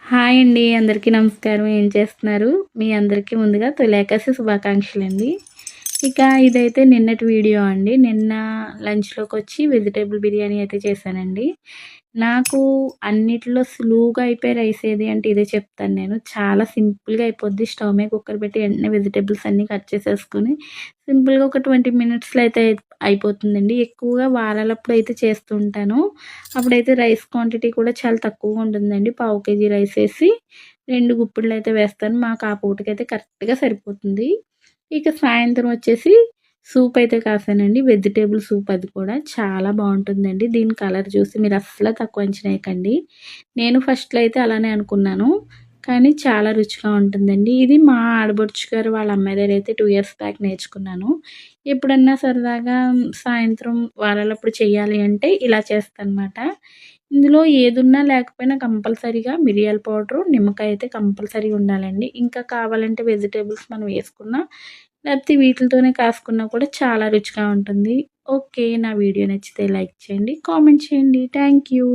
Hi అండి. అందరికీ నమస్కారం. ఏం చేస్తున్నారు? మీ అందరికీ ముందుగా తొలి ఏకాదశి శుభాకాంక్షలండి. ఇక ఇదైతే నిన్నటి వీడియో అండి. నిన్న లంచ్‌లోకొచ్చి వెజిటబుల్ బిర్యానీ అయితే చేశానండి. నాకు అన్నిట్లో సులువుగా అయిపోయే రైస్ ఏది అంటే ఇదే చెప్తాను నేను. చాలా సింపుల్‌గా అయిపోద్ది. స్టవ్ మీద కుక్కర్ పెట్టి వెంటనే వెజిటబుల్స్ అన్నీ కట్ చేసేసుకొని సింపుల్‌గా ఒక 20 మినిట్స్‌లో అయితే అయిపోతుందండి. ఎక్కువగా వారాలప్పుడు అయితే చేస్తూ ఉంటాను. అప్పుడైతే రైస్ క్వాంటిటీ కూడా చాలా తక్కువగా ఉంటుందండి. పావు కేజీ రైస్ ఏసి 2 గుప్పిళ్ళైతే వేస్తాను. మాకు ఆ పూటకైతే కరెక్ట్‌గా సరిపోతుంది. ఇక సాయంత్రం వచ్చేసి సూప్ అయితే కాసానండి. వెజిటబుల్ సూప్ అది కూడా చాలా బావుంటుందండి. దీని కలర్ చూసి మీరు అస్సలు తక్కువ అంచనా ఎయకండి. నేను ఫస్ట్‌లో అయితే అలానే అనుకున్నాను. కానీ చాలా రుచిగా ఉంటుందండి. ఇది మా ఆడపడుచు గారు వాళ్ళ అమ్మాయి దగ్గర అయితే 2 ఇయర్స్ బ్యాక్ నేర్చుకున్నాను. ఎప్పుడన్నా సరదాగా సాయంత్రం వారాలప్పుడు చేయాలి అంటే ఇలా చేస్తానన్నమాట. ఇందులో ఏదున్నా లేకపోయినా కంపల్సరీగా మిరియాల పౌడరు, నిమ్మకాయ అయితే కంపల్సరీగా ఉండాలండి. ఇంకా కావాలంటే వెజిటబుల్స్ మనం వేసుకున్నా లేకపోతే వీటిలతోనే కాసుకున్నా కూడా చాలా రుచిగా ఉంటుంది. ఓకే. నా వీడియో నచ్చితే లైక్ చేయండి, కామెంట్ చేయండి. Thank you.